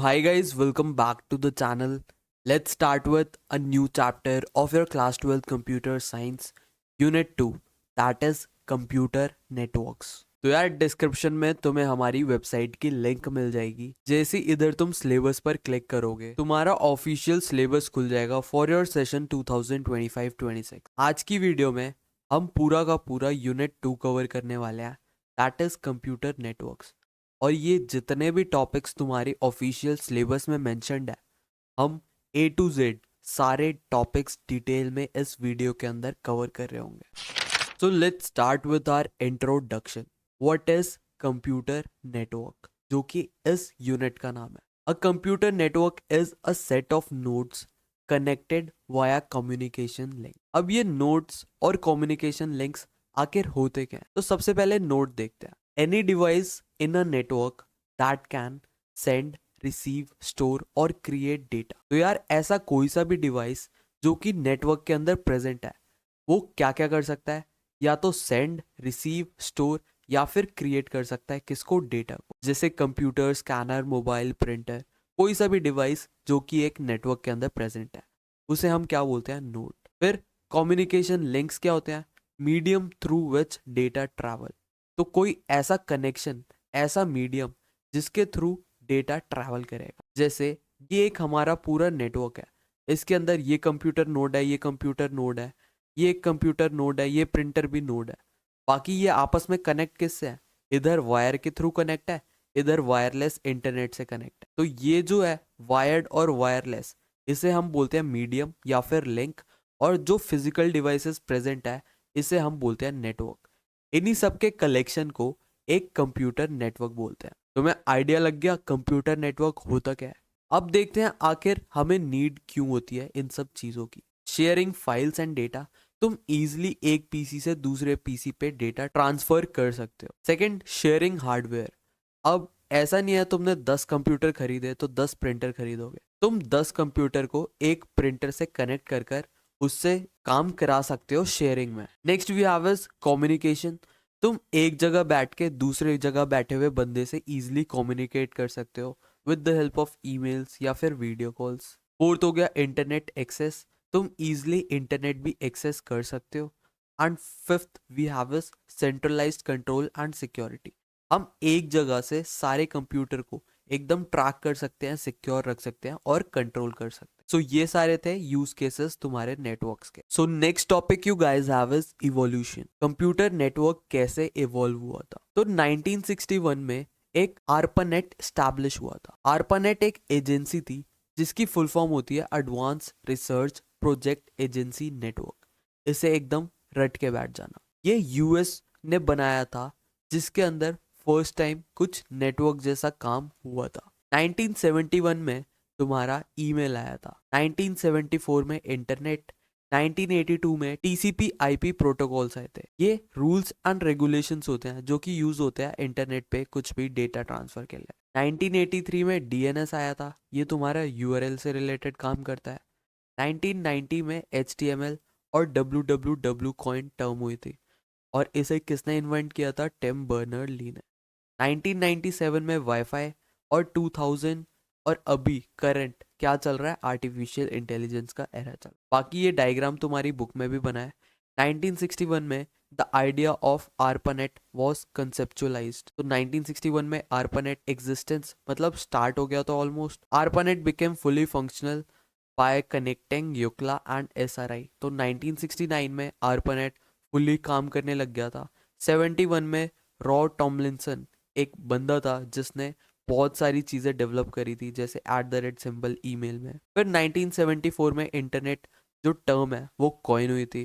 hi guys, welcome back to the channel. Let's start with a new chapter of your class 12 computer science unit 2, that is computer networks. तो यार description में तुम्हें हमारी website की link मिल जाएगी। जैसे इधर तुम सिलेबस पर क्लिक करोगे तुम्हारा ऑफिशियल सिलेबस खुल जाएगा फॉर योर सेशन 2025-26। आज की वीडियो में हम पूरा का पूरा यूनिट 2 कवर करने वाले हैं, दैट इज कंप्यूटर नेटवर्क्स। और ये जितने भी टॉपिक्स तुम्हारे ऑफिशियल सिलेबस में मेंशन्ड है, हम A to Z सारे टॉपिक्स डिटेल में इस वीडियो के अंदर कवर कर रहे होंगे। So let's start with our introduction. What is computer network, जो कि इस यूनिट का नाम है। A computer network is a set of nodes connected via communication link. अब ये नोड्स और कम्युनिकेशन लिंक्स आखिर होते क्या हैं? तो सबसे पहले नोड देखते हैं। Any device in a network that can send, receive, store और create data। तो यार ऐसा कोई सा भी डिवाइस जो कि नेटवर्क के अंदर प्रेजेंट है, वो क्या क्या कर सकता है? या तो सेंड, रिसीव, स्टोर या फिर क्रिएट कर सकता है किसको? डेटा को। जैसे कंप्यूटर, स्कैनर, मोबाइल, प्रिंटर, कोई सा भी डिवाइस जो कि एक नेटवर्क के अंदर प्रेजेंट है, उसे हम क्या बोलते हैं? नोड। फिर कम्युनिकेशन लिंक्स क्या होते हैं? Medium through which data travel. तो कोई ऐसा कनेक्शन, ऐसा मीडियम जिसके थ्रू डेटा ट्रैवल करेगा। जैसे ये एक हमारा पूरा नेटवर्क है, इसके अंदर ये कंप्यूटर नोड है, ये कंप्यूटर नोड है, ये एक कंप्यूटर नोड है, ये प्रिंटर भी नोड है। बाकी ये आपस में कनेक्ट किससे है? इधर वायर के थ्रू कनेक्ट है, इधर वायरलेस इंटरनेट से कनेक्ट है। तो ये जो है वायर्ड और वायरलेस, इसे हम बोलते हैं मीडियम या फिर लिंक। और जो फिजिकल डिवाइसेस प्रेजेंट है, इसे हम बोलते हैं नेटवर्क। इन्हीं सब के कलेक्शन को एक कंप्यूटर नेटवर्क बोलते हैं। तुम्हें आइडिया लग गया कंप्यूटर नेटवर्क होता क्या है? अब देखते हैं आखिर हमें नीड क्यों होती है इन सब चीजों की। शेयरिंग फाइल्स एंड डेटा, तुम इजीली एक पीसी से दूसरे पीसी पे डेटा ट्रांसफर कर सकते हो। Second, sharing hardware. अब ऐसा नहीं है तुमने 10 कंप्यूटर खरीदे तो 10 प्रिंटर खरीदोगे। तुम 10 कंप्यूटर को एक प्रिंटर से कनेक्ट कर कर उससे काम करा सकते हो शेयरिंग में। Next we have is communication. तुम एक जगह बैठ के दूसरे जगह बैठे हुए बंदे से इजीली कम्युनिकेट कर सकते हो with the help of emails या फिर वीडियो कॉल्स। फोर्थ हो गया इंटरनेट एक्सेस, तुम इजीली इंटरनेट भी एक्सेस कर सकते हो। And fifth we have is centralised control and security. हम एक जगह से सारे कंप्यूटर को एकदम ट्रैक कर सकते हैं, सिक्योर रख सकते हैं और कंट्रोल कर सकते हैं। सो ये सारे थे यूज केसेस तुम्हारे नेटवर्क्स के। So next topic you guys have is evolution. Computer network कैसे इवॉल्व हुआ था? तो 1961 में एक आर्पानेट स्टैब्लिश हुआ था। आर्पानेट एक एजेंसी थी जिसकी फुल फॉर्म होती है advance research project agency network. इसे एकदम रट के बैठ जाना। ये यूएस ने बनाया था, जिसके अंदर फर्स्ट टाइम कुछ नेटवर्क जैसा काम हुआ था। 1971 में तुम्हारा ईमेल आया था, 1974 में इंटरनेट, 1982 में टीसीपी आईपी प्रोटोकॉल्स आए थे। ये रूल्स एंड रेगुलेशंस होते हैं जो कि यूज होते हैं इंटरनेट पे कुछ भी डेटा ट्रांसफर के लिए। 1983 में डीएनएस आया था, ये तुम्हारा यूआरएल से रिलेटेड काम करता है। 1990 में एचटीएमएल और डब्ल्यू कॉइन टर्म हुई थी, और इसे किसने इन्वेंट किया था? टिम बर्नर ली ने। 1997 में वाईफाई, और 2000 और अभी करंट क्या चल रहा है? आर्टिफिशियल इंटेलिजेंस का एरा चल। बाकी ये डायग्राम तुम्हारी बुक में भी बना है। 1961 में the idea of ARPANET was कंसेप्चुअलाइज्ड। तो 1961 में आर्पानेट एग्जिस्टेंस मतलब स्टार्ट हो गया था almost. ARPANET became fully functional by connecting UCLA and SRI. तो 1969 में आर्पानेट फुली काम करने लग गया था। 71 में रॉ टॉमलिंसन एक बंदा था जिसने बहुत सारी चीज़ें डेवलप करी थी, जैसे @ ईमेल में। फिर 1974 में इंटरनेट जो टर्म है वो कॉइन हुई थी।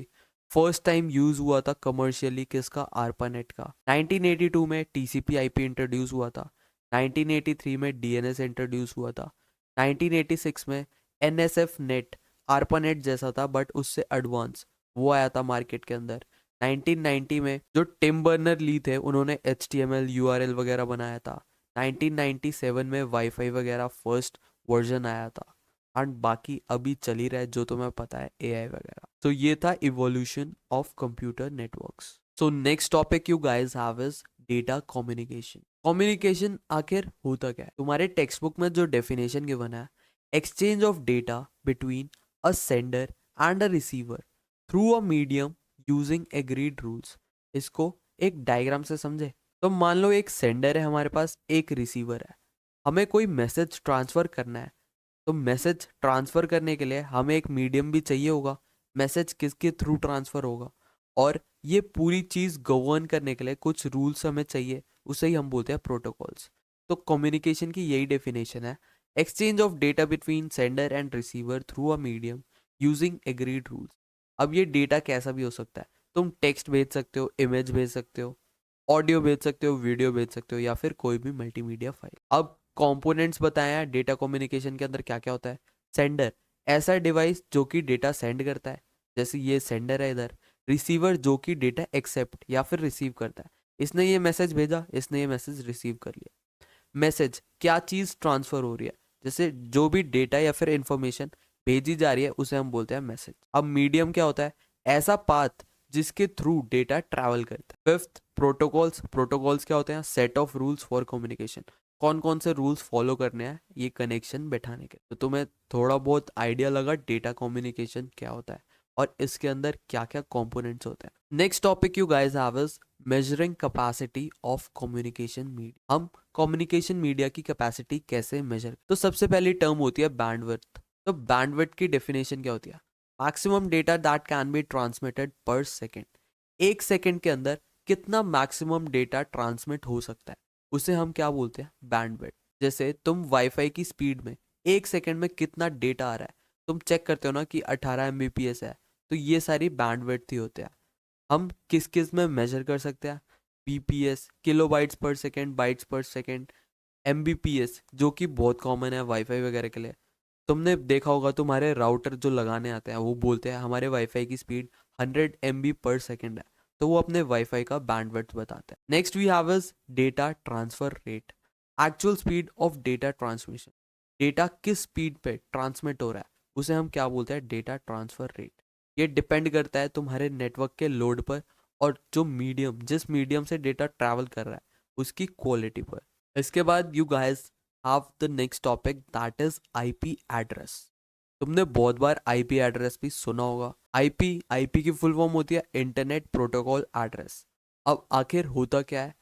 फर्स्ट टाइम यूज हुआ था कमर्शियली किसका? आर्पानेट का। 1982 में टीसीपी आईपी इंट्रोड्यूस हुआ था। 1983 में डीएनएस इंट्रोड्यूस हुआ था। 1986 में एनएसएफ नेट आर्पानेट जैसा था बट उससे एडवांस, वो आया था मार्केट के अंदर। 1990 में जो टिम बर्नर ली थे उन्होंने HTML URL वगैरह बनाया था। 1997 में वाईफाई वगैरह फर्स्ट वर्जन आया था। एंड बाकी अभी चल ही रहा है जो तुम्हें पता है, AI वगैरह। तो ये था evolution of computer networks. So next topic you guys have is data communication. Communication आखिर होता क्या है? तुम्हारे टेक्स्ट बुक में जो डेफिनेशन गिवन है, exchange of data between a sender and a receiver through a medium using agreed rules. इसको एक डायग्राम से समझे तो मान लो एक सेंडर है हमारे पास, एक रिसीवर है। हमें कोई मैसेज ट्रांसफर करना है, तो मैसेज ट्रांसफर करने के लिए हमें एक मीडियम भी चाहिए होगा। मैसेज किसके थ्रू ट्रांसफर होगा, और ये पूरी चीज गवर्न करने के लिए कुछ रूल्स हमें चाहिए, उसे ही हम बोलते हैं प्रोटोकॉल्स। तो कम्युनिकेशन की यही डेफिनेशन है, exchange of data between sender and receiver through a medium using agreed rules. अब ये डेटा कैसा भी हो सकता है, तुम टेक्स्ट भेज सकते हो, इमेज भेज सकते हो, ऑडियो भेज सकते हो, वीडियो भेज सकते हो, या फिर कोई भी मल्टीमीडिया फाइल। अब कंपोनेंट्स बताया डेटा कम्युनिकेशन के अंदर क्या क्या होता है। सेंडर, ऐसा डिवाइस जो कि डेटा सेंड करता है, जैसे ये सेंडर है इधर। रिसीवर, जो कि डेटा एक्सेप्ट या फिर रिसीव करता है, इसने ये मैसेज भेजा, इसने ये मैसेज रिसीव कर लिया। मैसेज, क्या चीज़ ट्रांसफर हो रही है, जैसे जो भी डेटा या फिर इंफॉर्मेशन भेजी जा रही है उसे हम बोलते हैं मैसेज। अब मीडियम क्या होता है, ऐसा पाथ जिसके थ्रू डेटा ट्रैवल करता है। Fifth, protocols. प्रोटोकॉल्स क्या होते हैं, set of rules for communication. कौन कौन से रूल्स फॉलो करने हैं ये कनेक्शन बैठाने के। तो तुम्हें थोड़ा बहुत आइडिया लगा डेटा कम्युनिकेशन क्या होता है और इसके अंदर क्या क्या कंपोनेंट्स होते हैं। Next topic you guys have is measuring capacity of communication media. हम कम्युनिकेशन मीडिया की कैपेसिटी कैसे मेजर। तो सबसे पहली टर्म होती है बैंडविड्थ। तो बैंडविड्थ की डेफिनेशन क्या होती है, maximum data that can be transmitted पर सेकेंड। एक सेकेंड के अंदर कितना मैक्सिमम डेटा ट्रांसमिट हो सकता है, उसे हम क्या बोलते हैं, बैंडविड्थ। जैसे तुम वाईफाई की स्पीड में एक सेकेंड में कितना डेटा आ रहा है, तुम चेक करते हो ना कि 18 Mbps है, तो ये सारी बैंडविड्थ ही होते हैं। हम किस किस में मेजर कर सकते हैं, bps, किलो बाइट्स पर सेकेंड, बाइट्स पर सेकेंड, mbps जो कि बहुत कॉमन है वाईफाई वगैरह के लिए। तुमने देखा होगा तुम्हारे राउटर जो लगाने आते हैं वो बोलते हैं हमारे वाईफाई की स्पीड 100 MB पर सेकेंड है, तो वो अपने वाईफाई का बैंडविड्थ बताते हैं। Next we have is data transfer rate, actual speed of data transmission. Data किस स्पीड पे ट्रांसमिट हो रहा है उसे हम क्या बोलते हैं, डेटा ट्रांसफर रेट। ये डिपेंड करता है तुम्हारे नेटवर्क के लोड पर और जो मीडियम, जिस मीडियम से डेटा ट्रैवल कर रहा है उसकी क्वालिटी पर। इसके बाद you guys have the next topic that is IP address. तुमने बहुत बार आईपी एड्रेस भी सुना होगा। आईपी, आईपी की फुल फॉर्म होती है इंटरनेट प्रोटोकॉल एड्रेस। अब आखिर होता क्या है,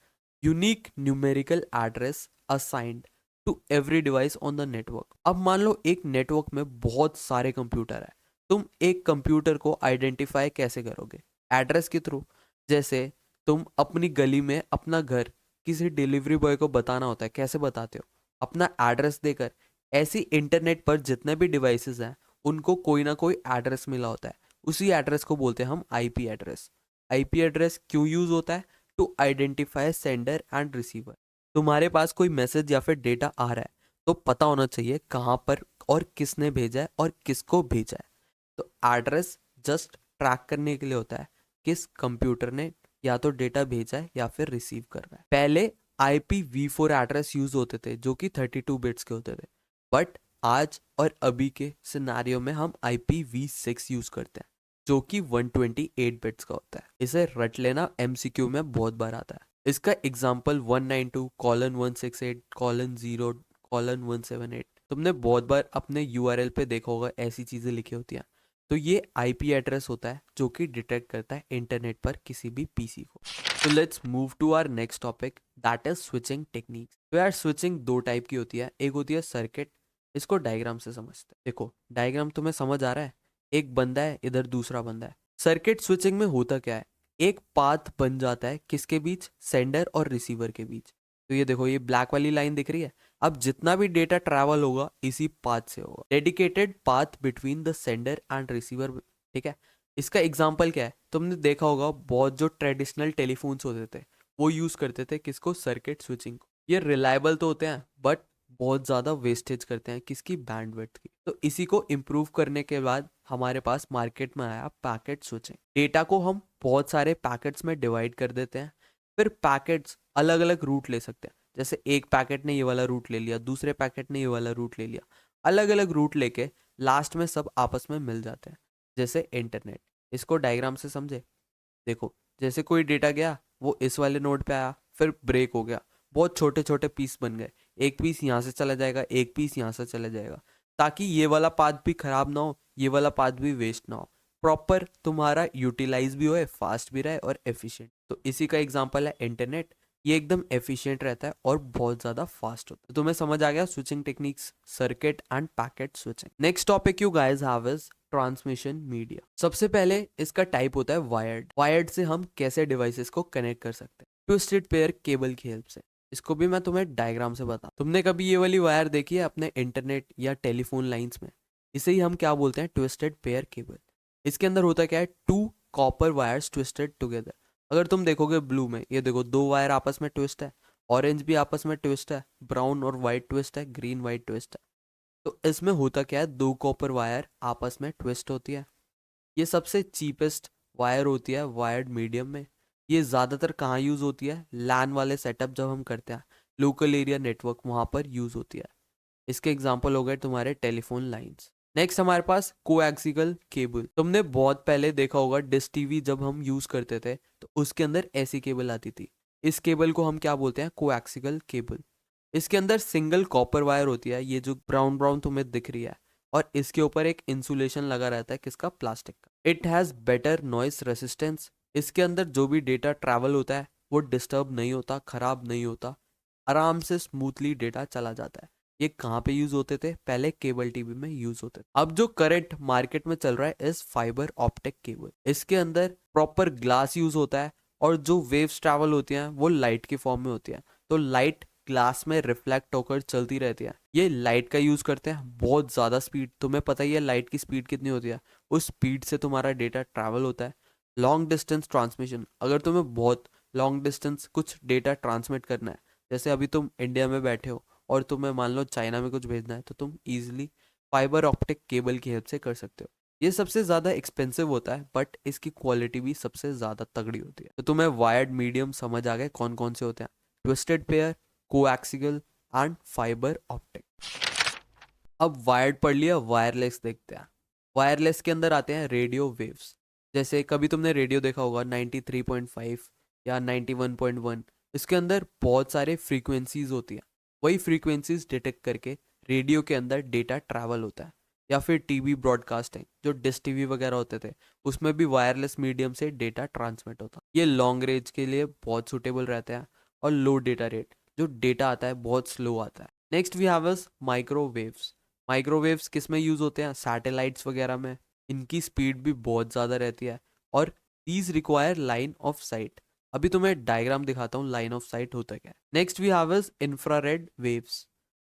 unique numerical address assigned to every device on the network. अब मान लो एक नेटवर्क में बहुत सारे कंप्यूटर है, तुम एक कंप्यूटर को आइडेंटिफाई कैसे करोगे, एड्रेस के थ्रू। जैसे तुम अपनी गली में अपना घर किसी डिलीवरी बॉय को बताना होता है, कैसे बताते हो, अपना एड्रेस देकर। ऐसी इंटरनेट पर जितने भी डिवाइसेस हैं उनको कोई ना कोई एड्रेस मिला होता है, उसी एड्रेस को बोलते हैं हम आईपी एड्रेस। आईपी एड्रेस क्यों यूज होता है, to identify sender and receiver. तुम्हारे पास कोई मैसेज या फिर डेटा आ रहा है तो पता होना चाहिए कहाँ पर और किसने भेजा है और किसको भेजा है। तो एड्रेस जस्ट ट्रैक करने के लिए होता है किस कंप्यूटर ने या तो डेटा भेजा है या फिर रिसीव कर रहा है। पहले IPv4 एड्रेस यूज होते थे जो कि 32 बिट्स के होते थे, बट आज और अभी के सिनारियो में हम IPv6 यूज करते हैं जो कि 128 बिट्स का होता है। इसे रट लेना, MCQ में बहुत बार आता है। इसका एग्जाम्पल 192:168:0:178। तुमने बहुत बार अपने URL पे देखा होगा ऐसी चीजें लिखी होती हैं। तो ये आईपी एड्रेस होता है जो कि डिटेक्ट करता है इंटरनेट पर किसी भी पीसी को। तो let's move to our next topic that is switching techniques. तो यार स्विचिंग दो टाइप की होती है, एक होती है सर्किट। इसको डायग्राम से समझते हैं। देखो डायग्राम तुम्हें समझ आ रहा है, एक बंदा है इधर दूसरा बंदा है। सर्किट स्विचिंग में होता क्या है, एक पाथ बन जाता है किसके बीच, सेंडर और रिसीवर के बीच। तो ये देखो ये ब्लैक वाली लाइन दिख रही है, अब जितना भी डेटा ट्रैवल होगा इसी पाथ से होगा, dedicated path between the sender and receiver. ठीक है, इसका एग्जांपल क्या है, तुमने देखा होगा बहुत जो ट्रेडिशनल टेलीफोन्स होते थे वो यूज करते थे किसको, सर्किट स्विचिंग को। ये रिलायबल तो होते हैं बट बहुत ज़्यादा वेस्टेज करते हैं किसकी, बैंडविड्थ की। तो इसी को इम्प्रूव करने के बाद हमारे पास मार्केट में आया पैकेट स्विचिंग। डेटा को हम बहुत सारे पैकेट्स में डिवाइड कर देते हैं, फिर पैकेट्स अलग अलग रूट ले सकते हैं। जैसे एक पैकेट ने ये वाला रूट ले लिया, दूसरे पैकेट ने ये वाला रूट ले लिया, अलग अलग रूट लेके लास्ट में सब आपस में मिल जाते हैं, जैसे इंटरनेट। इसको डायग्राम से समझे। देखो जैसे कोई डेटा गया वो इस वाले नोड पे आया, फिर ब्रेक हो गया, बहुत छोटे छोटे पीस बन गए, एक पीस यहाँ से चला जाएगा, एक पीस यहाँ से चला जाएगा, ताकि ये वाला पाथ भी खराब ना हो, ये वाला पाथ भी वेस्ट ना हो, प्रॉपर तुम्हारा यूटिलाइज भी हो, फास्ट भी रहे और एफिशिएंट। तो इसी का एग्जांपल है इंटरनेट। ये एकदम एफिशिएंट रहता है और बहुत ज़्यादा फास्ट होता है। तो तुम्हें समझ आ गया switching techniques, circuit end packet switching. Next topic you guys have is transmission media. सबसे पहले इसका टाइप होता है वायर्ड। वायर्ड से हम कैसे डिवाइसेस को कनेक्ट कर सकते हैं? ट्विस्टेड पेयर केबल की हेल्प से। इसको भी मैं तुम्हें डायग्राम से बता। तुमने कभी ये वाली वायर देखी है अपने इंटरनेट या टेलीफोन लाइंस में? इसे ही हम क्या बोलते हैं? Twisted pair cable. इसके अंदर होता क्या है? Two copper wires twisted together. अगर तुम देखोगे ब्लू में, ये देखो दो वायर आपस में ट्विस्ट है, ऑरेंज भी आपस में ट्विस्ट है, ब्राउन और वाइट ट्विस्ट है, ग्रीन वाइट ट्विस्ट है। तो इसमें होता क्या है? दो कॉपर वायर आपस में ट्विस्ट होती है। ये सबसे चीपेस्ट वायर होती है वायर्ड मीडियम में। ये ज़्यादातर कहाँ यूज़ होती है? लैन वाले सेटअप जब हम करते हैं, लोकल एरिया नेटवर्क, वहाँ पर यूज़ होती है। इसके एग्जाम्पल हो गए तुम्हारे टेलीफोन लाइंस। नेक्स्ट हमारे पास कोएक्सियल केबल। तुमने बहुत पहले देखा होगा डिश टीवी जब हम यूज़ करते थे तो उसके अंदर ऐसी केबल आती थी। इस केबल को हम क्या बोलते हैं? Coaxial cable. इसके अंदर सिंगल कॉपर वायर होती है, ये जो ब्राउन ब्राउन तुम्हें दिख रही है, और इसके ऊपर एक इंसुलेशन लगा रहता है, किसका? प्लास्टिक का। It has better noise resistance. इसके अंदर जो भी डेटा ट्रैवल होता है वो डिस्टर्ब नहीं होता, खराब नहीं होता, आराम से स्मूथली डेटा चला जाता है। ये कहाँ पे यूज होते थे? पहले केबल टीवी में यूज होते थे। अब जो करंट मार्केट में चल रहा है इस फाइबर ऑप्टिक केबल। इसके अंदर प्रॉपर ग्लास यूज होता है और जो वेव्स ट्रैवल होती हैं वो लाइट के फॉर्म में होती है। तो लाइट ग्लास में रिफ्लेक्ट होकर चलती रहती है। ये लाइट का यूज करते हैं, बहुत ज्यादा स्पीड, तुम्हें पता ही है लाइट की स्पीड कितनी होती है, उस स्पीड से तुम्हारा डेटा ट्रैवल होता है। Long distance transmission. अगर तुम्हें बहुत लॉन्ग डिस्टेंस कुछ डेटा ट्रांसमिट करना है, जैसे अभी तुम इंडिया में बैठे हो और तुम्हें मान लो चाइना में कुछ भेजना है, तो तुम इजीली फाइबर ऑप्टिक केबल की हेल्प से कर सकते हो। ये सबसे ज़्यादा एक्सपेंसिव होता है बट इसकी क्वालिटी भी सबसे ज़्यादा तगड़ी होती है। तो तुम्हें वायर्ड मीडियम समझ आ गए कौन कौन से होते हैं? Twisted pair, coaxial and fibre optic. अब वायर्ड पढ़ लिया, वायरलेस देखते हैं। वायरलेस के अंदर आते हैं रेडियो वेव्स। जैसे कभी तुमने रेडियो देखा होगा 93.5 या 91.1। इसके अंदर बहुत सारे फ्रीक्वेंसीज होती हैं। वही फ्रीक्वेंसीज डिटेक्ट करके रेडियो के अंदर डेटा ट्रैवल होता है। या फिर टीवी ब्रॉडकास्टिंग, जो डिश टीवी वगैरह होते थे, उसमें भी वायरलेस मीडियम से डेटा ट्रांसमिट होता है। ये लॉन्ग रेंज के लिए बहुत सुटेबल रहते हैं और लो डेटा रेट, जो डेटा आता है बहुत स्लो आता है। Next we have us microwaves. Microwaves किस में यूज़ होते हैं? सैटेलाइट्स वगैरह में। इनकी स्पीड भी बहुत ज़्यादा रहती है और these require line of site. अभी तुम्हें डायग्राम दिखाता हूँ लाइन ऑफ साइट होता क्या है। Next we have is infrared waves.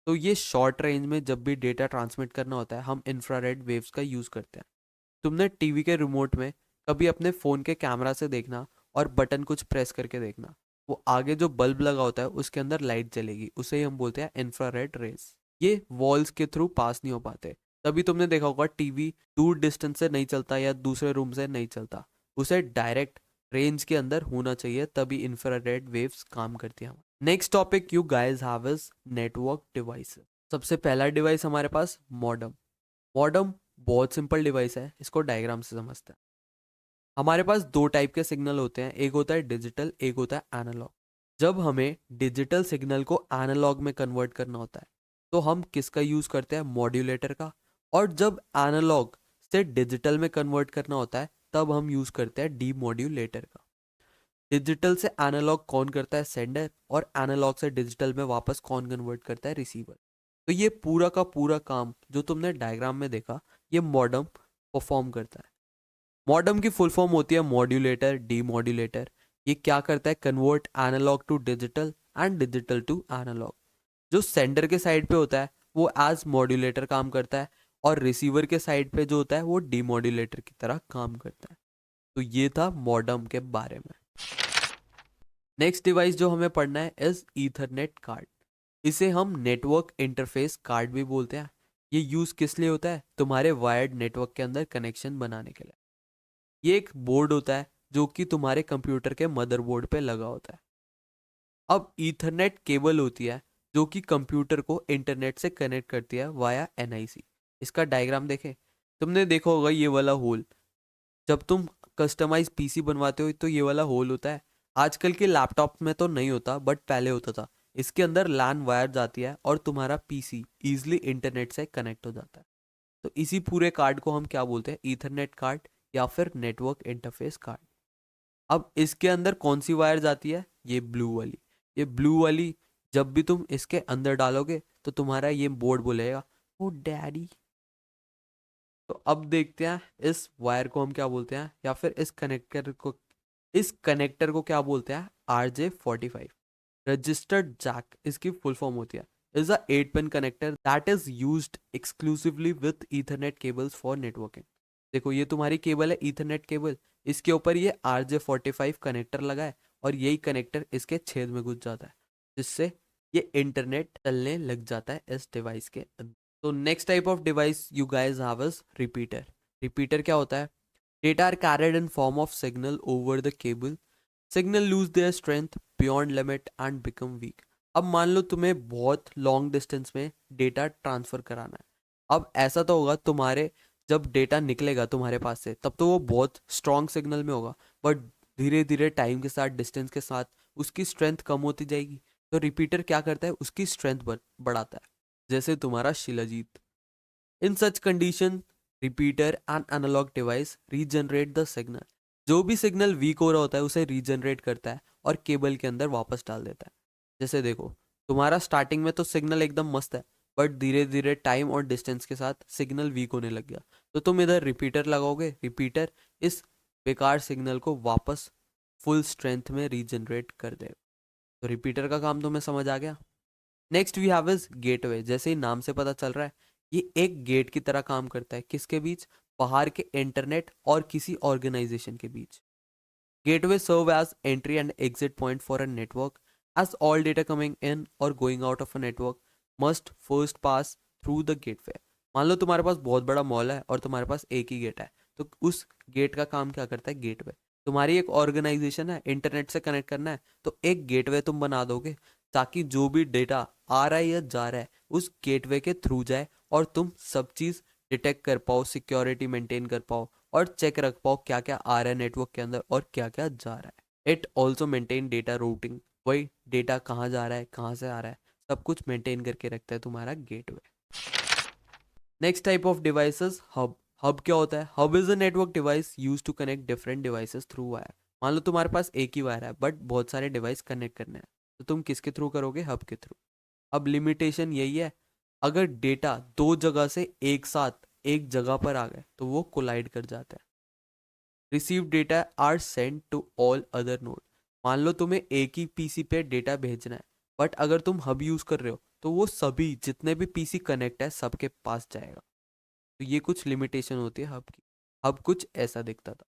तो ये शॉर्ट रेंज में जब भी डेटा ट्रांसमिट करना होता है हम इंफ्रारेड वेव्स का यूज़ करते हैं। तुमने टीवी के रिमोट में कभी अपने फ़ोन के कैमरा से देखना और बटन कुछ प्रेस करके देखना, वो आगे जो बल्ब लगा होता है उसके अंदर लाइट जलेगी, उसे ही हम बोलते हैं इंफ्रारेड रेज। ये वॉल्स के थ्रू पास नहीं हो पाते। तभी तुमने देखा होगा टीवी दूर डिस्टेंस से नहीं चलता या दूसरे रूम से नहीं चलता, उसे डायरेक्ट रेंज के अंदर होना चाहिए, तभी इंफ्रारेड वेव्स काम करती हैं। Next topic you guys have is network devices. सबसे पहला डिवाइस हमारे पास मॉडेम। मॉडेम बहुत सिंपल डिवाइस है, इसको डायग्राम से समझते हैं। हमारे पास दो टाइप के सिग्नल होते हैं, एक होता है डिजिटल, एक होता है एनालॉग। जब हमें डिजिटल सिग्नल को एनालॉग में कन्वर्ट करना होता है तो हम किसका यूज़ करते हैं? मॉड्यूलेटर का। और जब एनालॉग से डिजिटल में कन्वर्ट करना होता है तब हम यूज़ करते हैं डीमॉड्यूलेटर का। डिजिटल से एनालॉग कौन करता है? सेंडर। और एनालॉग से डिजिटल में वापस कौन कन्वर्ट करता है? रिसीवर। तो ये पूरा का पूरा काम जो तुमने डायग्राम में देखा ये मॉडेम परफॉर्म करता है। मॉडेम की फुल फॉर्म होती है मॉड्यूलेटर, डीमॉड्यूलेटर। ये क्या करता है? Convert analogue to digital and digital to analogue. जो सेंडर के साइड पे होता है वो एज मॉड्यूलेटर काम करता है और रिसीवर के साइड पे जो होता है वो डीमॉड्यूलेटर की तरह काम करता है। तो ये था मॉडेम के बारे में। नेक्स्ट डिवाइस जो हमें पढ़ना है इज ईथरनेट कार्ड। इसे हम नेटवर्क इंटरफेस कार्ड भी बोलते हैं। ये यूज किस लिए होता है? तुम्हारे वायर्ड नेटवर्क के अंदर कनेक्शन बनाने के लिए। ये एक बोर्ड होता है जो कि तुम्हारे कंप्यूटर के मदरबोर्ड पे लगा होता है। अब ईथरनेट केबल होती है जो कि कंप्यूटर को इंटरनेट से कनेक्ट करती है वाया एनआईसी। इसका डायग्राम देखें। तुमने देखा होगा ये वाला होल, जब तुम कस्टमाइज पीसी बनवाते हो तो ये वाला होल होता है। आजकल के लैपटॉप में तो नहीं होता बट पहले होता था। इसके अंदर लैन वायर जाती है और तुम्हारा पीसी इजिली इंटरनेट से कनेक्ट हो जाता है। तो इसी पूरे कार्ड को हम क्या बोलते हैं, ईथरनेट कार्ड या फिर नेटवर्क इंटरफेस कार्ड। अब इसके अंदर कौन सी वायर जाती है, ये ब्लू वाली। ये ब्लू वाली जब भी तुम इसके अंदर डालोगे तो तुम्हारा ये बोर्ड बोलेगा ओ डैडी। तो अब देखते हैं इस वायर को हम क्या बोलते हैं, या फिर इस कनेक्टर को क्या बोलते हैं, RJ45 रजिस्टर्ड जैक इसकी फुल फॉर्म होती है। Is a 8 pin connector that is used exclusively with Ethernet cables for networking. देखो ये तुम्हारी केबल है ईथरनेट केबल, इसके ऊपर ये RJ45 कनेक्टर लगा है और यही कनेक्टर इसके छेद में घुस जाता है, जिससे ये इंटरनेट चलने लग जाता है इस डिवाइस के अंदर। तो next type of device you guys have is repeater. Repeater क्या होता है, data are carried in form of signal over the cable, signal lose their strength beyond limit and become weak. अब मान लो तुम्हें बहुत लॉन्ग डिस्टेंस में data transfer कराना है। अब ऐसा तो होगा तुम्हारे जब डेटा निकलेगा तुम्हारे पास से तब तो वो बहुत स्ट्रॉन्ग सिग्नल में होगा, बट धीरे धीरे टाइम के साथ डिस्टेंस के साथ उसकी स्ट्रेंथ कम होती जाएगी। तो रिपीटर क्या करता है, उसकी स्ट्रेंथ बढ़ाता है, जैसे तुम्हारा shilajit. In such condition repeater and analogue device regenerate the signal. जो भी सिग्नल वीक हो रहा होता है उसे रीजनरेट करता है और केबल के अंदर वापस डाल देता है। जैसे देखो तुम्हारा स्टार्टिंग में तो सिग्नल एकदम मस्त है, बट धीरे धीरे टाइम और डिस्टेंस के साथ सिग्नल वीक होने लग गया, तो तुम इधर रिपीटर लगाओगे, रिपीटर इस बेकार सिग्नल को वापस फुल स्ट्रेंथ में रीजनरेट कर देगा। तो रिपीटर का काम तुम्हें समझ आ गया। Next we have is gateway. जैसे ही नाम से पता चल रहा है ये एक गेट की तरह काम करता है, किसके बीच, बाहर के इंटरनेट और किसी ऑर्गेनाइजेशन के बीच। Gateway serve as entry and exit point for a network, as all data coming in और going out of a network must first pass through the gateway. मान लो तुम्हारे पास बहुत बड़ा मॉल है और तुम्हारे पास एक ही गेट है, तो उस गेट का काम क्या करता है, गेटवे। तुम्हारी एक ऑर्गेनाइजेशन है, इंटरनेट से कनेक्ट करना है, तो एक गेटवे तुम बना दोगे ताकि जो भी डेटा आ रहा है या जा रहा है उस गेटवे के थ्रू जाए और तुम सब चीज़ डिटेक्ट कर पाओ, सिक्योरिटी मेंटेन कर पाओ और चेक रख पाओ क्या क्या आ रहा है नेटवर्क के अंदर और क्या क्या जा रहा है। It also maintain data routing, वही डेटा कहाँ जा रहा है कहाँ से आ रहा है सब कुछ मेंटेन करके रखता है तुम्हारा gateway. Next type of devices, hub. Hub क्या होता है, hub is a network device use to connect different devices through wire. मान लो तुम्हारे पास एक ही वायर है बट बहुत सारे डिवाइस कनेक्ट करने हैं, तो तुम किसके थ्रू करोगे, हब के थ्रू। अब लिमिटेशन यही है, अगर डेटा दो जगह से एक साथ एक जगह पर आ गए तो वो कोलाइड कर जाता है। Receive data are send to all other node. मान लो तुम्हें एक ही पीसी पे डेटा भेजना है, बट अगर तुम हब यूज कर रहे हो तो वो सभी जितने भी पीसी कनेक्ट है सबके पास जाएगा। तो ये कुछ लिमिटेशन होती है हब की। हब कुछ ऐसा दिखता था।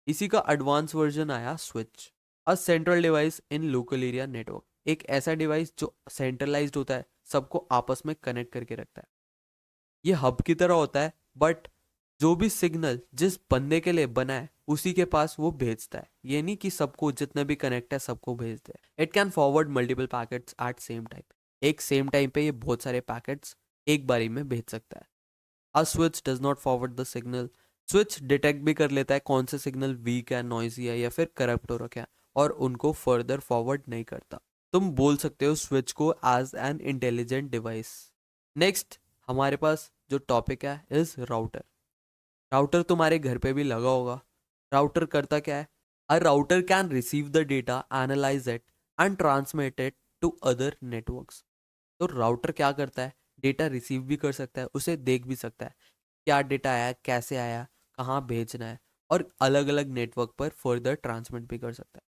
इसी का एडवांस वर्जन आया switch, a central device in local area network. एक ऐसा डिवाइस जो सेंट्रलाइज्ड होता है, सबको आपस में कनेक्ट करके रखता है। ये हब की तरह होता है, बट जो भी सिग्नल जिस बंदे के लिए बना है उसी के पास वो भेजता है। ये नहीं कि सबको जितने भी कनेक्ट है सबको भेज दे। It can forward multiple packets at same time. एक सेम टाइम पे ये बहुत सारे पैकेट्स एक बारी में भेज सकता है। A switch does not forward the signal. Switch detect भी कर लेता है कौन से सिग्नल वीक है, नॉइजी है या फिर करप्ट हो रखे हैं, और उनको फर्दर फॉरवर्ड नहीं करता। तुम बोल सकते हो स्विच को as an intelligent device. Next हमारे पास जो टॉपिक है इज राउटर। राउटर तुम्हारे घर पे भी लगा होगा। राउटर करता क्या है, a router can receive the data, analyse it and transmit it to other networks. तो राउटर क्या करता है, डेटा रिसीव भी कर सकता है, उसे देख भी सकता है क्या डेटा आया, कैसे आया, कहाँ भेजना है, और अलग अलग नेटवर्क पर फर्दर ट्रांसमिट भी कर सकता है।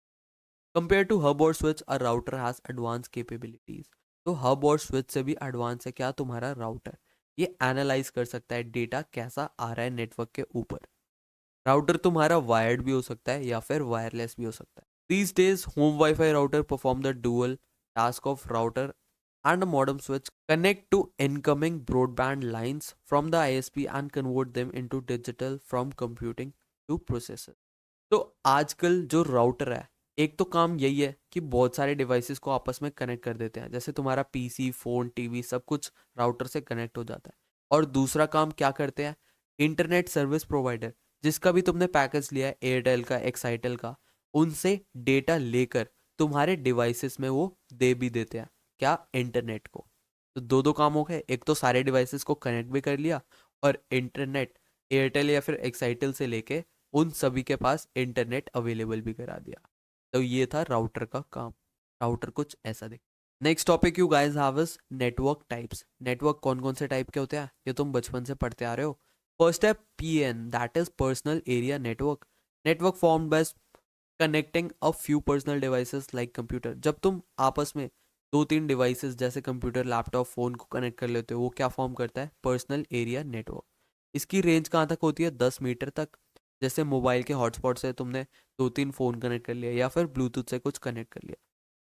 कंपेयर टू हब और switch, a router has advance capabilities. तो हब और स्विच से भी एडवांस है क्या तुम्हारा राउटर। ये एनालाइज कर सकता है डेटा कैसा आ रहा है नेटवर्क के ऊपर। राउटर तुम्हारा वायर्ड भी हो सकता है या फिर वायरलेस भी हो सकता है। These days, home Wi-Fi router perform the dual task of router and a modem switch, connect to incoming broadband lines from the ISP and convert them into digital from computing to processor. तो आजकल जो router है, एक तो काम यही है कि बहुत सारे डिवाइसेस को आपस में कनेक्ट कर देते हैं, जैसे तुम्हारा पीसी, फोन, टीवी सब कुछ राउटर से कनेक्ट हो जाता है। और दूसरा काम क्या करते हैं, इंटरनेट सर्विस प्रोवाइडर, जिसका भी तुमने पैकेज लिया है, एयरटेल का, एक्साइटेल का, उनसे डेटा लेकर तुम्हारे डिवाइसेस में वो दे भी देते हैं क्या, इंटरनेट को। तो दो दो काम हो गए, एक तो सारे डिवाइसेस को कनेक्ट भी कर लिया, और इंटरनेट एयरटेल या फिर एक्साइटेल से लेके उन सभी के पास इंटरनेट अवेलेबल भी करा दिया। तो ये था राउटर का काम। राउटर कुछ ऐसा दिख। Next topic you guys have is network types. Network कौन कौन से टाइप के होते हैं ये तुम बचपन से पढ़ते आ रहे हो। फर्स्ट है PN, that is personal area network. Network formed by connecting a few personal devices like computer. जब तुम आपस में दो तीन डिवाइसेस जैसे कंप्यूटर, लैपटॉप, फोन को कनेक्ट कर लेते हो, वो क्या फॉर्म करता है, पर्सनल एरिया नेटवर्क। इसकी रेंज कहाँ तक होती है, 10 मीटर तक। जैसे मोबाइल के हॉटस्पॉट से तुमने दो तीन फोन कनेक्ट कर लिया, या फिर ब्लूटूथ से कुछ कनेक्ट कर लिया।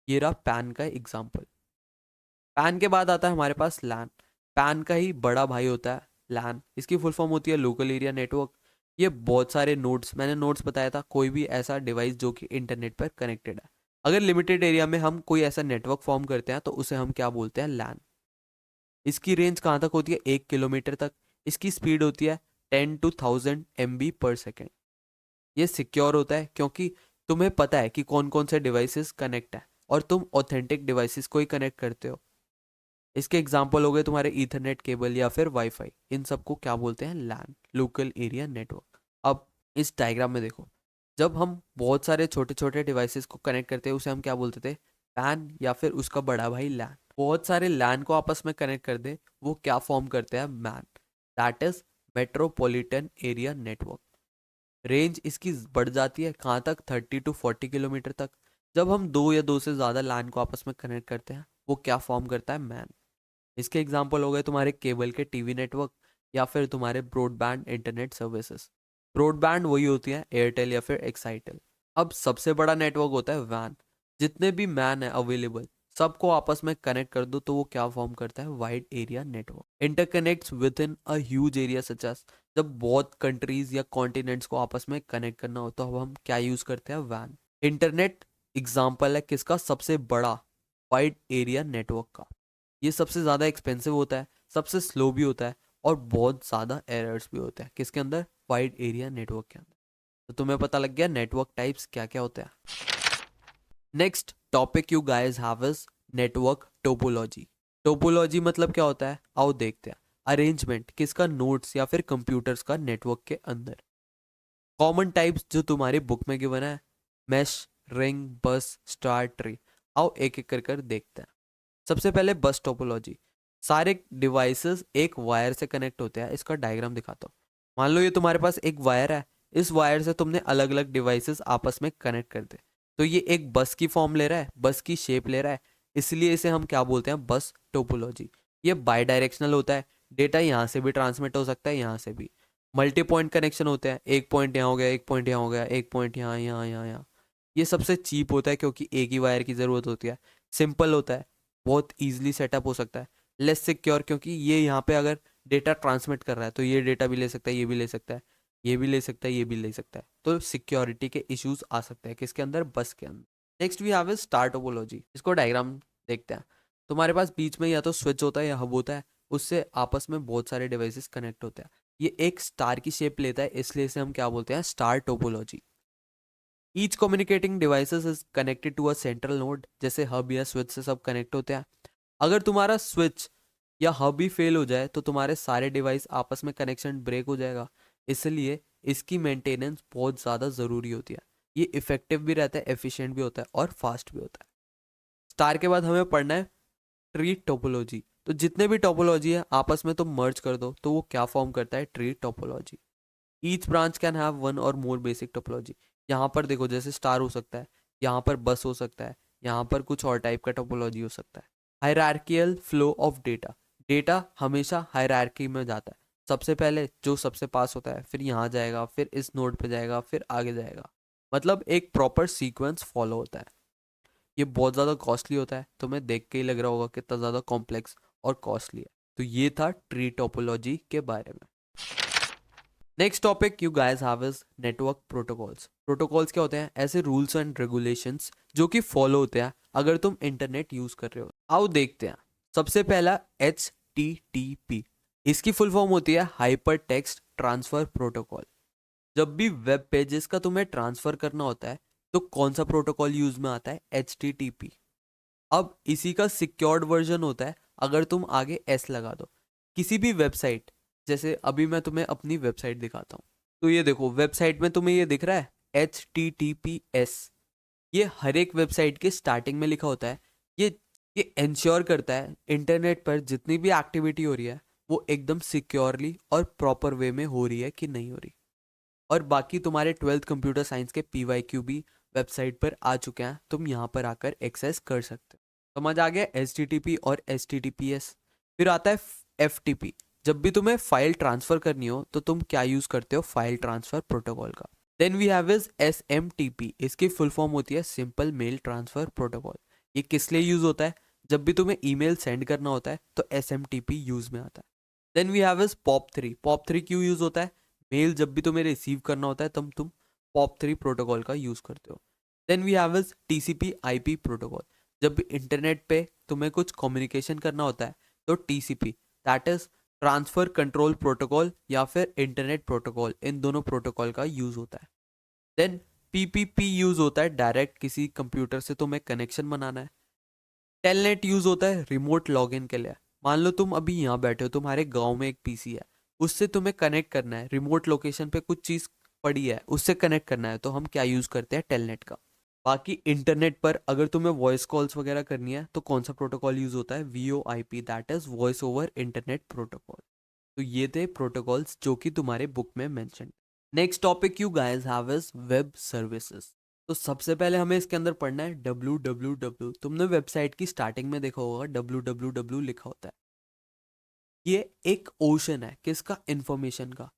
ये रहा पैन का एग्जाम्पल। पैन के बाद आता है हमारे पास लैन। पैन का ही बड़ा भाई होता है लैन। इसकी फुल फॉर्म होती है लोकल एरिया नेटवर्क। ये बहुत सारे नोड्स, मैंने नोड्स बताया था, कोई भी ऐसा डिवाइस जो कि इंटरनेट पर कनेक्टेड है। अगर लिमिटेड एरिया में हम कोई ऐसा नेटवर्क फॉर्म करते हैं तो उसे हम क्या बोलते हैं, लैन। इसकी रेंज कहाँ तक होती है, 1 किलोमीटर तक। इसकी स्पीड होती है 10 to 1000 MB/s। ये सिक्योर होता है क्योंकि तुम्हें पता है कि कौन कौन से डिवाइसेस कनेक्ट है, और तुम ऑथेंटिक डिवाइसेस को ही कनेक्ट करते हो। इसके एग्जाम्पल हो गए तुम्हारे ईथरनेट केबल या फिर वाईफाई। इन सबको क्या बोलते हैं, लैन, लोकल एरिया नेटवर्क। अब इस डायग्राम में देखो, जब हम बहुत सारे छोटे छोटे डिवाइसेस को कनेक्ट करते हैं उसे हम क्या बोलते थे, पैन, या फिर उसका बड़ा भाई लैन। बहुत सारे लैन को आपस में कनेक्ट कर दे, वो क्या फॉर्म करते हैं, man, that is metropolitan area network. Range इसकी बढ़ जाती है कहाँ तक, 30 to 40 किलोमीटर तक। जब हम दो या दो से ज़्यादा लैन को आपस में कनेक्ट करते हैं वो क्या फॉर्म करता है, मैन। इसके एग्जाम्पल हो गए तुम्हारे केबल के टीवी नेटवर्क, या फिर तुम्हारे ब्रॉडबैंड इंटरनेट सर्विसेज। ब्रॉडबैंड वही होती है एयरटेल या फिर एक्साइटेल। अब सबसे बड़ा नेटवर्क होता है वैन। जितने भी मैन है अवेलेबल सबको आपस में कनेक्ट कर दो तो वो क्या फॉर्म करता है, wide area network. Interconnects within a huge area such as, जब बहुत कंट्रीज या कॉन्टिनेंट्स को आपस में कनेक्ट करना हो तो अब हम क्या यूज करते हैं, वैन। इंटरनेट एग्जाम्पल है किसका, सबसे बड़ा वाइड एरिया नेटवर्क का। ये सबसे ज़्यादा एक्सपेंसिव होता है, सबसे स्लो भी होता है, और बहुत ज़्यादा एरर्स भी होते हैं किसके अंदर, वाइड एरिया नेटवर्क के अंदर। तो तुम्हें पता लग गया नेटवर्क टाइप्स क्या क्या होते हैं। Next topic you guys have is network topology. Topology मतलब क्या होता है, आओ देखते हैं। अरेंजमेंट किसका, नोड्स या फिर कंप्यूटर्स का नेटवर्क के अंदर। कॉमन टाइप्स जो तुम्हारी बुक में गिवन है, मैश, रिंग, बस, स्टार, ट्री। आओ एक एक कर देखते हैं। सबसे पहले बस टोपोलॉजी। सारे डिवाइसेस एक वायर से कनेक्ट होते हैं। इसका डायग्राम दिखाता हूँ। मान लो ये तुम्हारे पास एक वायर है, इस वायर से तुमने अलग अलग डिवाइसेस आपस में कनेक्ट कर दे, तो ये एक बस की फॉर्म ले रहा है, बस की शेप ले रहा है। इसलिए इसे हम क्या बोलते हैं, बस टोपोलॉजी। ये बाई डायरेक्शनल होता है, डेटा यहाँ से भी ट्रांसमिट हो सकता है, यहाँ से भी। मल्टी पॉइंट कनेक्शन होते हैं, एक पॉइंट यहाँ हो गया, एक पॉइंट यहाँ हो गया, एक पॉइंट यहाँ, यहाँ, यहाँ, यहाँ। ये सबसे चीप होता है क्योंकि एक ही वायर की ज़रूरत होती है। सिंपल होता है, बहुत ईजिली सेटअप हो सकता है। लेस सिक्योर क्योंकि ये यहाँ पे अगर डेटा ट्रांसमिट कर रहा है तो ये डेटा भी ले सकता है, ये भी ले सकता है, ये भी ले सकता है, ये भी ले सकता है। तो सिक्योरिटी के इश्यूज आ सकते हैं किसके अंदर, बस के अंदर। Next we have is star topology. इसको डायग्राम देखते हैं। तुम्हारे पास बीच में या तो स्विच होता है या हब होता है, उससे आपस में बहुत सारे डिवाइसेस कनेक्ट होते हैं। ये एक स्टार की शेप लेता है, इसलिए इसे हम क्या बोलते हैं, star topology. Each communicating devices is connected to a central node. जैसे हब या स्विच से सब कनेक्ट होते हैं। अगर तुम्हारा स्विच या हब ही फेल हो जाए तो तुम्हारे सारे डिवाइस आपस में कनेक्शन ब्रेक हो जाएगा। इसलिए इसकी मेंटेनेंस बहुत ज़्यादा ज़रूरी होती है। ये इफेक्टिव भी रहता है, एफिशिएंट भी होता है, और फास्ट भी होता है। स्टार के बाद हमें पढ़ना है ट्री टोपोलॉजी। तो जितने भी टोपोलॉजी है आपस में तुम मर्ज कर दो तो वो क्या फॉर्म करता है, tree topology. Each branch can have one और मोर बेसिक टोपोलॉजी। यहाँ पर देखो जैसे स्टार हो सकता है, यहाँ पर बस हो सकता है, यहाँ पर कुछ और टाइप का टोपोलॉजी हो सकता है। Hierarchical flow of data. Data हमेशा हायरार्की में जाता है। सबसे पहले जो सबसे पास होता है, फिर यहाँ जाएगा, फिर इस नोड पे जाएगा, फिर आगे जाएगा। मतलब एक प्रॉपर सीक्वेंस फॉलो होता है। ये बहुत ज़्यादा कॉस्टली होता है, तुम्हें देख के ही लग रहा होगा कितना ज़्यादा कॉम्प्लेक्स और कॉस्टली है। तो ये था ट्री टोपोलॉजी के बारे में। Next topic you guys have is network protocols. Protocols क्या होते हैं, ऐसे रूल्स एंड रेगुलेशंस जो कि फॉलो होते हैं अगर तुम इंटरनेट यूज कर रहे हो। आओ देखते हैं। सबसे पहला HTTP। इसकी फुल फॉर्म होती है हाइपर टेक्स्ट ट्रांसफर प्रोटोकॉल। जब भी वेब पेजेस का तुम्हें ट्रांसफर करना होता है तो कौन सा प्रोटोकॉल यूज में आता है, HTTP। अब इसी का सिक्योर्ड वर्जन होता है अगर तुम आगे एस लगा दो। किसी भी वेबसाइट, जैसे अभी मैं तुम्हें अपनी वेबसाइट दिखाता हूँ, तो ये देखो वेबसाइट में तुम्हें ये दिख रहा है HTTPS। ये हर एक वेबसाइट के स्टार्टिंग में लिखा होता है। ये ये इंश्योर करता है इंटरनेट पर जितनी भी एक्टिविटी हो रही है वो एकदम सिक्योरली और प्रॉपर वे में हो रही है कि नहीं हो रही। और बाकी तुम्हारे 12th कंप्यूटर साइंस के PYQ भी वेबसाइट पर आ चुके हैं, तुम यहाँ पर आकर एक्सेस कर सकते हो। समझ आ गया HTTP और HTTPS। फिर आता है FTP। जब भी तुम्हें फाइल ट्रांसफर करनी हो तो तुम क्या यूज करते हो, फाइल ट्रांसफर प्रोटोकॉल का। Then we have is SMTP। इसकी फुल फॉर्म होती है सिंपल मेल ट्रांसफर प्रोटोकॉल। ये किस लिए यूज होता है, जब भी तुम्हें ईमेल सेंड करना होता है तो SMTP यूज में आता है। Then we have is POP3। POP3 क्यों यूज होता है, मेल जब भी तुम्हें रिसीव करना होता है तब तुम POP3 प्रोटोकॉल का यूज करते हो। Then we have is TCP/IP protocol. जब भी इंटरनेट पे तुम्हें कुछ कम्युनिकेशन करना होता है तो TCP, that is transfer control protocol या फिर इंटरनेट प्रोटोकॉल, इन दोनों प्रोटोकॉल का यूज होता है। देन PPP यूज होता है डायरेक्ट किसी कंप्यूटर से तुम्हें कनेक्शन बनाना है। टेलनेट यूज होता है रिमोट लॉगिन के लिए। मान लो तुम अभी यहाँ बैठे हो, तुम्हारे गांव में एक PC है, उससे तुम्हें कनेक्ट करना है, रिमोट लोकेशन पे कुछ चीज पड़ी है उससे कनेक्ट करना है, तो हम क्या यूज करते हैं, टेलनेट का। बाकी इंटरनेट पर अगर तुम्हें वॉइस कॉल्स वगैरह करनी है तो कौन सा प्रोटोकॉल यूज होता है, VoIP, that is voice over internet protocol. तो ये थे प्रोटोकॉल्स जो कि तुम्हारे बुक में mention. Next topic you guys have is web services. तो सबसे पहले हमें इसके अंदर पढ़ना है www। तुमने वेबसाइट की स्टार्टिंग में देखा होगा www लिखा होता है। ये एक ओशन है किसका, इंफॉर्मेशन का।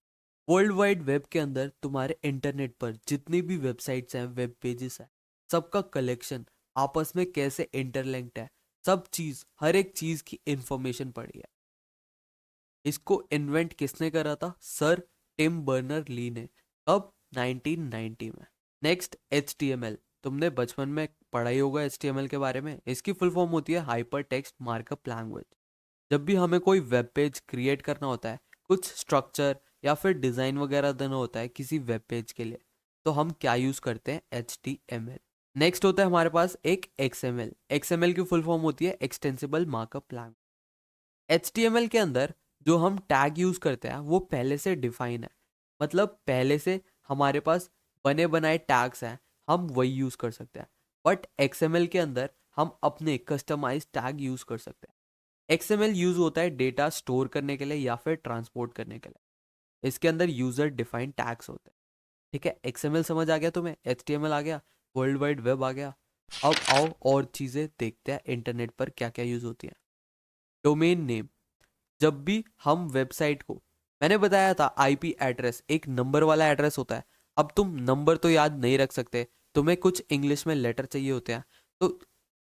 वर्ल्ड वाइड वेब के अंदर तुम्हारे इंटरनेट पर जितनी भी वेबसाइट्स हैं, वेब पेजेस हैं, सबका कलेक्शन आपस में कैसे इंटरलिंक्ड है, सब चीज, हर एक चीज की इंफॉर्मेशन पड़ी है। इसको इन्वेंट किसने करा था, सर टिम बर्नर ली ने। अब 1990 में। Next HTML। तुमने बचपन में पढ़ा ही होगा HTML के बारे में। इसकी फुल फॉर्म होती है हाइपर टेक्स्ट मार्कअप लैंग्वेज। जब भी हमें कोई वेब पेज क्रिएट करना होता है, कुछ स्ट्रक्चर या फिर डिज़ाइन वगैरह देना होता है किसी वेब पेज के लिए, तो हम क्या यूज़ करते हैं, HTML। नेक्स्ट होता है हमारे पास एक XML। XML की फुल फॉर्म होती है एक्सटेंसिबल मार्कअप लैंग्वेज। HTML के अंदर जो हम टैग यूज करते हैं वो पहले से डिफाइन है, मतलब पहले से हमारे पास बने बनाए टैग्स हैं, हम वही यूज कर सकते हैं। बट XML के अंदर हम अपने कस्टमाइज टैग यूज कर सकते हैं। XML यूज होता है डेटा स्टोर करने के लिए या फिर ट्रांसपोर्ट करने के लिए। इसके अंदर यूजर डिफाइंड टैग्स होते हैं। ठीक है, XML समझ आ गया तुम्हें, HTML आ गया, वर्ल्ड वाइड वेब आ गया। अब आओ और चीजें देखते हैं इंटरनेट पर क्या क्या यूज होती हैं। Domain name. जब भी हम वेबसाइट को, मैंने बताया था IP एड्रेस एक नंबर वाला एड्रेस होता है। अब तुम नंबर तो याद नहीं रख सकते, तुम्हें कुछ इंग्लिश में लेटर चाहिए होते हैं, तो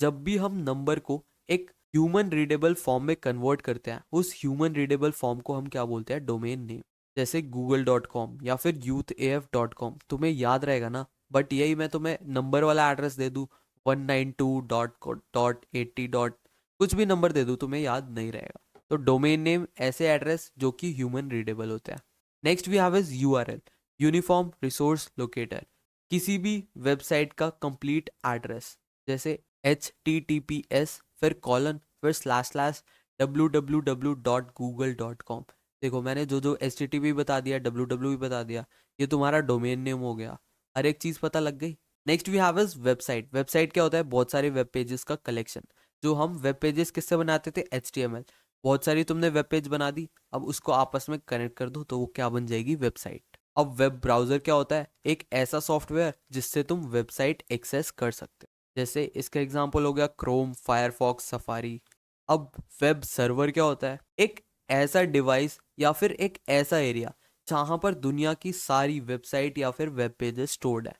जब भी हम नंबर को एक ह्यूमन रीडेबल फॉर्म में कन्वर्ट करते हैं, उस ह्यूमन रीडेबल फॉर्म को हम क्या बोलते हैं, डोमेन नेम। जैसे google.com या फिर youthaf.com, तुम्हें याद रहेगा ना। बट यही मैं तुम्हें नंबर वाला एड्रेस दे दूँ, 192.80. कुछ भी नंबर दे दूँ, तुम्हें याद नहीं रहेगा। तो डोमेन नेम ऐसे एड्रेस जो कि ह्यूमन रीडेबल होते हैं। Next we have is URL, uniform resource locator. किसी भी वेबसाइट का कंप्लीट एड्रेस, जैसे HTTPS फिर कॉलन फिर // www.google.com। देखो मैंने जो जो HTTP बता दिया, www भी बता दिया, ये तुम्हारा डोमेन नेम हो गया। हर एक चीज पता लग गई। Next we have is website. Website क्या होता है, बहुत सारे वेब पेजेस का कलेक्शन। जो हम वेब पेजेस किससे बनाते थे, HTML। बहुत सारी तुमने वेब पेज बना दी, अब उसको आपस में कनेक्ट कर दो तो वो क्या बन जाएगी, वेबसाइट। अब वेब ब्राउजर क्या होता है, एक ऐसा सॉफ्टवेयर जिससे तुम वेबसाइट एक्सेस कर सकते हो। जैसे इसका एग्जांपल हो गया क्रोम, फायरफॉक्स, सफारी। अब वेब सर्वर क्या होता है, एक ऐसा डिवाइस या फिर एक ऐसा एरिया जहां पर दुनिया की सारी वेबसाइट या फिर वेब पेजेस स्टोर्ड है।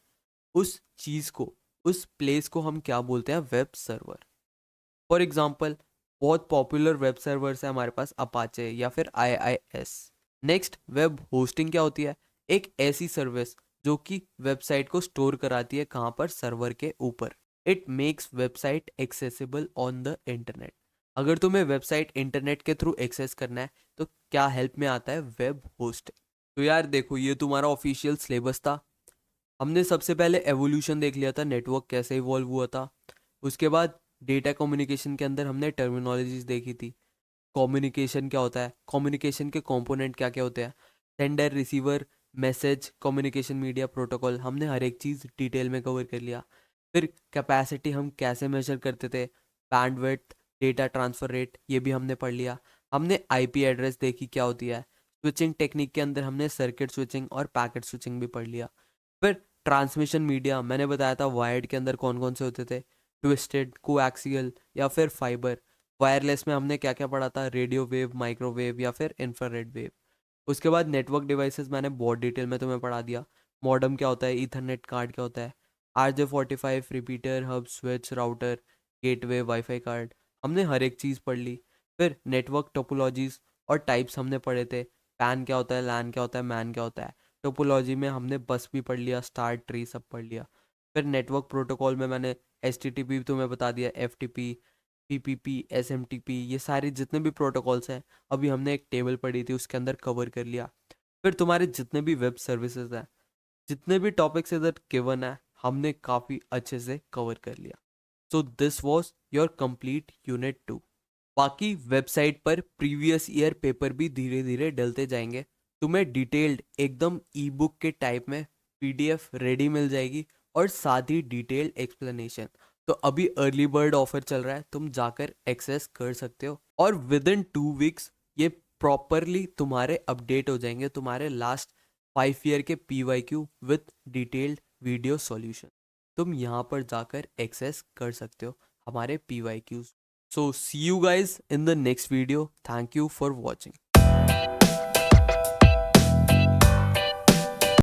उस चीज को, उस प्लेस को हम क्या बोलते हैं, वेब सर्वर। फॉर एग्जाम्पल बहुत पॉपुलर वेब सर्वर्स है हमारे पास, अपाचे या फिर IIS। नेक्स्ट वेब होस्टिंग क्या होती है, एक ऐसी सर्विस जो कि वेबसाइट को स्टोर कराती है, कहाँ पर, सर्वर के ऊपर। It makes website accessible on the internet. अगर तुम्हें वेबसाइट इंटरनेट के थ्रू एक्सेस करना है तो क्या हेल्प में आता है, वेब होस्टिंग। तो यार देखो ये तुम्हारा ऑफिशियल सिलेबस था। हमने सबसे पहले एवोल्यूशन देख लिया था, नेटवर्क कैसे इवॉल्व हुआ था। उसके बाद डेटा कम्युनिकेशन के अंदर हमने टर्मिनोलॉजीज देखी थी। कम्युनिकेशन क्या होता है, कम्युनिकेशन के कंपोनेंट क्या क्या होते हैं, sender, receiver, message, communication media, protocol, हमने हर एक चीज़ डिटेल में कवर कर लिया। फिर कैपेसिटी हम कैसे मेजर करते थे, बैंडविड्थ, डेटा ट्रांसफ़र रेट, ये भी हमने पढ़ लिया। हमने आईपी एड्रेस देखी क्या होती है। स्विचिंग टेक्निक के अंदर हमने सर्किट स्विचिंग और पैकेट स्विचिंग भी पढ़ लिया। फिर ट्रांसमिशन मीडिया मैंने बताया था वायर्ड के अंदर कौन कौन से होते थे, ट्विस्टेड, कोएक्सियल या फिर फाइबर। वायरलेस में हमने क्या क्या पढ़ा था, रेडियो वेव, माइक्रोवेव या फिर इंफ्रारेड वेव। उसके बाद नेटवर्क डिवाइसेस मैंने बहुत डिटेल में तुम्हें पढ़ा दिया। मॉडेम क्या होता है, ईथरनेट कार्ड क्या होता है, RJ45, repeater, hub, switch, router, gateway, wifi card, हमने हर एक चीज़ पढ़ ली। फिर नेटवर्क टोपोलॉजीज और टाइप्स हमने पढ़े थे। पैन क्या होता है, लैन क्या होता है, मैन क्या होता है। टोपोलॉजी में हमने बस भी पढ़ लिया, स्टार ट्री सब पढ़ लिया। फिर नेटवर्क प्रोटोकॉल में मैंने HTTP तुम्हें बता दिया, FTP, PPP, SMTP, ये सारे जितने भी प्रोटोकॉल्स हैं अभी हमने एक टेबल पढ़ी थी उसके अंदर कवर कर लिया। फिर तुम्हारे जितने भी वेब सर्विसेज हैं, जितने भी टॉपिक्स इधर गिवन है, हमने काफ़ी अच्छे से कवर कर लिया। So this was your complete unit 2। बाकी वेबसाइट पर प्रीवियस ईयर पेपर भी धीरे धीरे डलते जाएंगे। तुम्हें डिटेल्ड एकदम ई बुक के टाइप में PDF रेडी मिल जाएगी और साथ ही डिटेल्ड एक्सप्लेनेशन। तो अभी अर्ली बर्ड ऑफर चल रहा है, तुम जाकर एक्सेस कर सकते हो और विद इन 2 वीक्स ये प्रॉपरली तुम्हारे अपडेट हो जाएंगे, तुम्हारे लास्ट 5 ईयर के PYQ with detailed video solution. तुम यहाँ पर जाकर एक्सेस कर सकते हो हमारे PYQs। So see you guys in the next video. Thank you for watching.